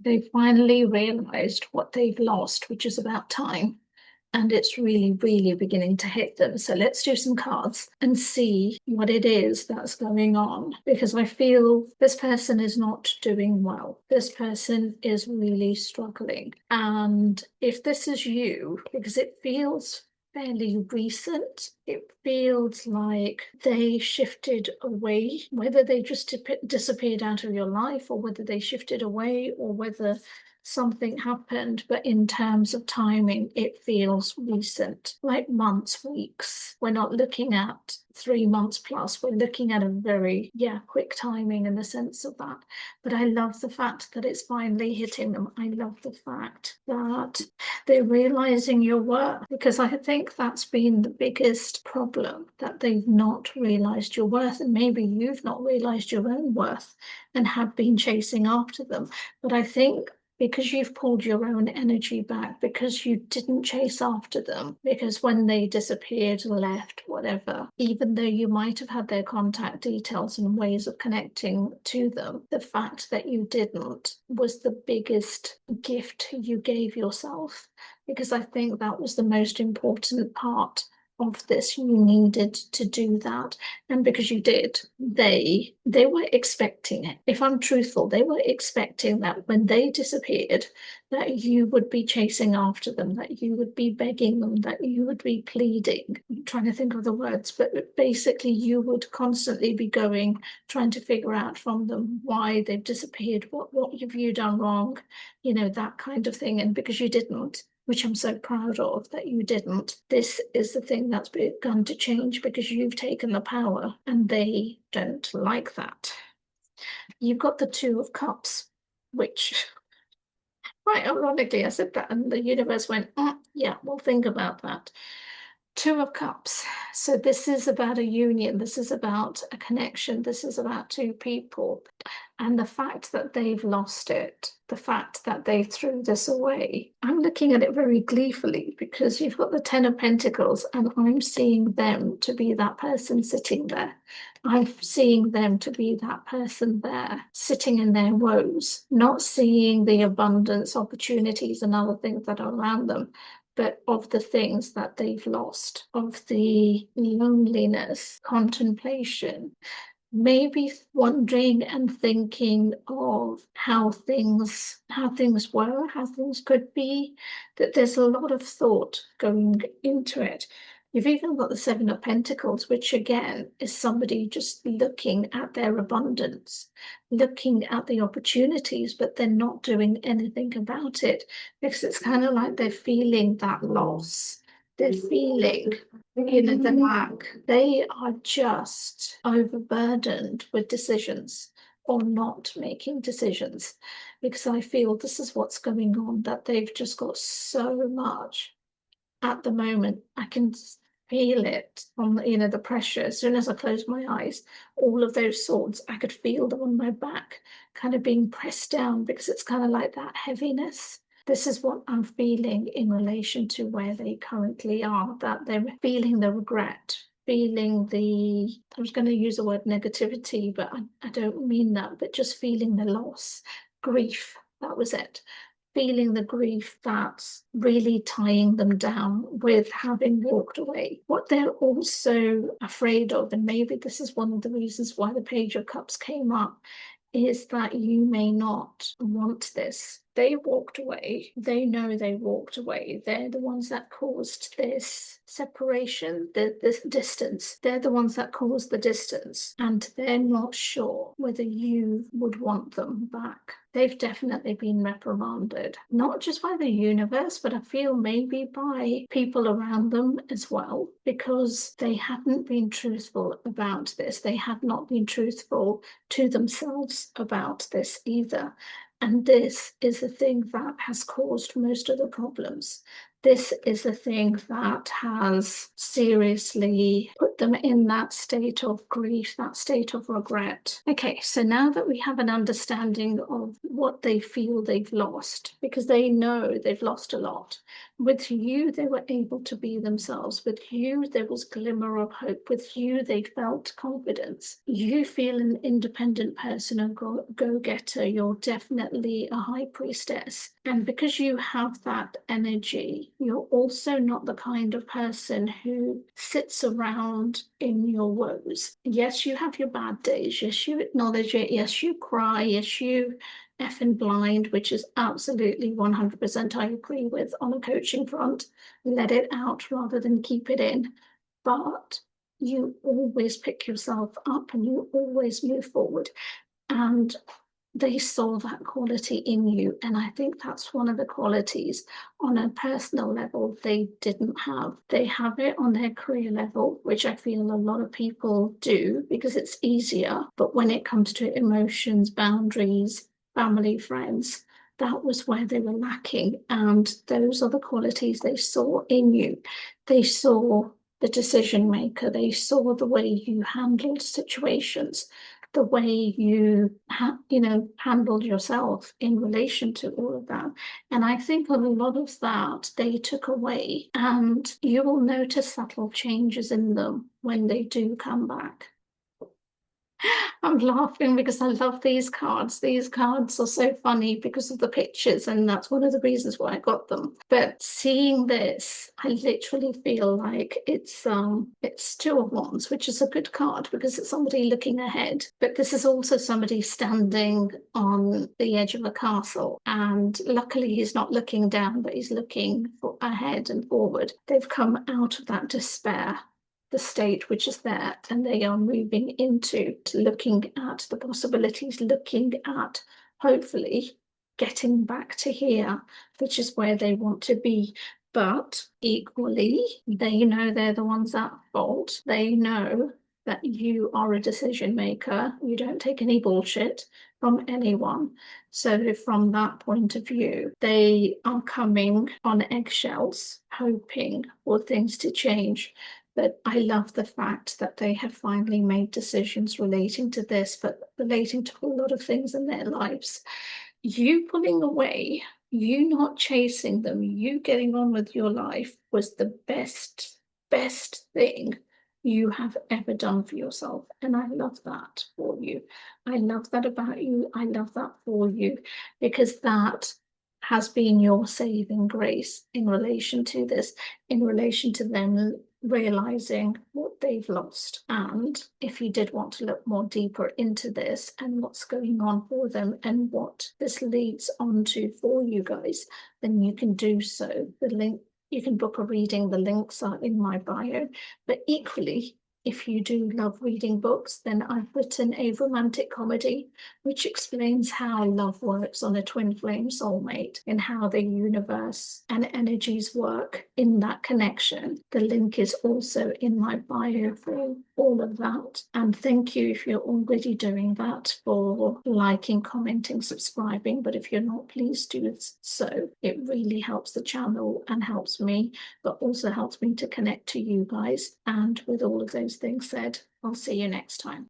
They finally realized what they've lost, which is about time. And it's really, really beginning to hit them. So let's do some cards and see what it is that's going on. Because I feel this person is not doing well. This person is really struggling. And if this is you, because it feels fairly recent. It feels like they shifted away, whether they just disappeared out of your life or whether they shifted away or whether something happened, but in terms of timing, it feels recent, like months, weeks. We're not looking at 3 months plus. We're looking at a very, quick timing in the sense of that. But I love the fact that it's finally hitting them. I love the fact that they're realizing your worth, because I think that's been the biggest problem, that they've not realized your worth, and maybe you've not realized your own worth and have been chasing after them. But I think because you've pulled your own energy back, because you didn't chase after them, because when they disappeared, left, whatever, even though you might have had their contact details and ways of connecting to them, the fact that you didn't was the biggest gift you gave yourself, because I think that was the most important part of this. You needed to do that, and because you did, they were expecting it. If I'm truthful, they were expecting that when they disappeared, that you would be chasing after them, that you would be begging them, that you would be pleading. I'm trying to think of the words, but basically you would constantly be going, trying to figure out from them why they've disappeared, what have you done wrong, that kind of thing. And because you didn't, which I'm so proud of that you didn't, this is the thing that's begun to change, because you've taken the power and they don't like that. You've got the Two of Cups, which, quite ironically, I said that and the universe went, yeah, we'll think about that. Two of Cups. So this is about a union. This is about a connection. This is about two people. And the fact that they've lost it, the fact that they threw this away, I'm looking at it very gleefully, because you've got the Ten of Pentacles and I'm seeing them to be that person sitting there. I'm seeing them to be that person there, sitting in their woes, not seeing the abundance, opportunities, and other things that are around them, but of the things that they've lost, of the loneliness, contemplation, maybe wondering and thinking of how things were, how things could be, that there's a lot of thought going into it. You've even got the Seven of Pentacles, which again is somebody just looking at their abundance, looking at the opportunities, but they're not doing anything about it, because it's kind of like they're feeling that loss. They're feeling the lack. They are just overburdened with decisions or not making decisions, because I feel this is what's going on, that they've just got so much at the moment. I can feel it on the pressure. As soon as I close my eyes, all of those swords, I could feel them on my back kind of being pressed down, because it's kind of like that heaviness. This is what I'm feeling in relation to where they currently are, that they're feeling the regret, feeling I was going to use the word negativity, but I don't mean that, but just feeling the loss, grief, that was it. Feeling the grief that's really tying them down with having walked away. What they're also afraid of, and maybe this is one of the reasons why the Page of Cups came up, is that you may not want this. They walked away. They know they walked away. They're the ones that caused this separation, this distance. They're the ones that caused the distance, and they're not sure whether you would want them back. They've definitely been reprimanded, not just by the universe, but I feel maybe by people around them as well, because they hadn't been truthful about this. They had not been truthful to themselves about this either. And this is the thing that has caused most of the problems. This is the thing that has seriously put them in that state of grief, that state of regret. Okay, so now that we have an understanding of what they feel they've lost, because they know they've lost a lot, With you, they were able to be themselves. With you, there was glimmer of hope. With you, they felt confidence. You feel an independent person, a go-getter. You're definitely a high priestess. And because you have that energy, you're also not the kind of person who sits around in your woes. Yes, you have your bad days. Yes, you acknowledge it. Yes, you cry. Yes, you effing blind, which is absolutely 100% I agree with on a coaching front. Let it out rather than keep it in. But you always pick yourself up and you always move forward. And they saw that quality in you. And I think that's one of the qualities on a personal level they didn't have. They have it on their career level, which I feel a lot of people do because it's easier. But when it comes to emotions, boundaries, family, friends, that was where they were lacking. And those are the qualities they saw in you. They saw the decision maker, they saw the way you handled situations, the way you handled yourself in relation to all of that. And I think a lot of that they took away, and you will notice subtle changes in them when they do come back. I'm laughing because I love these cards. These cards are so funny because of the pictures, and that's one of the reasons why I got them. But seeing this, I literally feel like it's Two of Wands, which is a good card because it's somebody looking ahead. But this is also somebody standing on the edge of a castle, and luckily he's not looking down, but he's looking ahead and forward. They've come out of that despair, the state which is there, and they are moving into looking at the possibilities, looking at hopefully getting back to here, which is where they want to be. But equally, they know they're the ones at fault. They know that you are a decision maker. You don't take any bullshit from anyone. So from that point of view, they are coming on eggshells, hoping for things to change. But I love the fact that they have finally made decisions relating to this, but relating to a lot of things in their lives. You pulling away, you not chasing them, you getting on with your life was the best thing you have ever done for yourself. And I love that for you. I love that about you. I love that for you because that has been your saving grace in relation to this, in relation to them realizing what they've lost. And if you did want to look more deeper into this and what's going on for them and what this leads on to for you guys, then you can do so. The link, you can book a reading. The links are in my bio. But equally, if you do love reading books, then I've written a romantic comedy which explains how love works on a twin flame soulmate and how the universe and energies work in that connection. The link is also in my bio for all of that. And thank you if you're already doing that, for liking, commenting, subscribing. But if you're not, please do so. It really helps the channel and helps me, but also helps me to connect to you guys. And with all of those things said, I'll see you next time.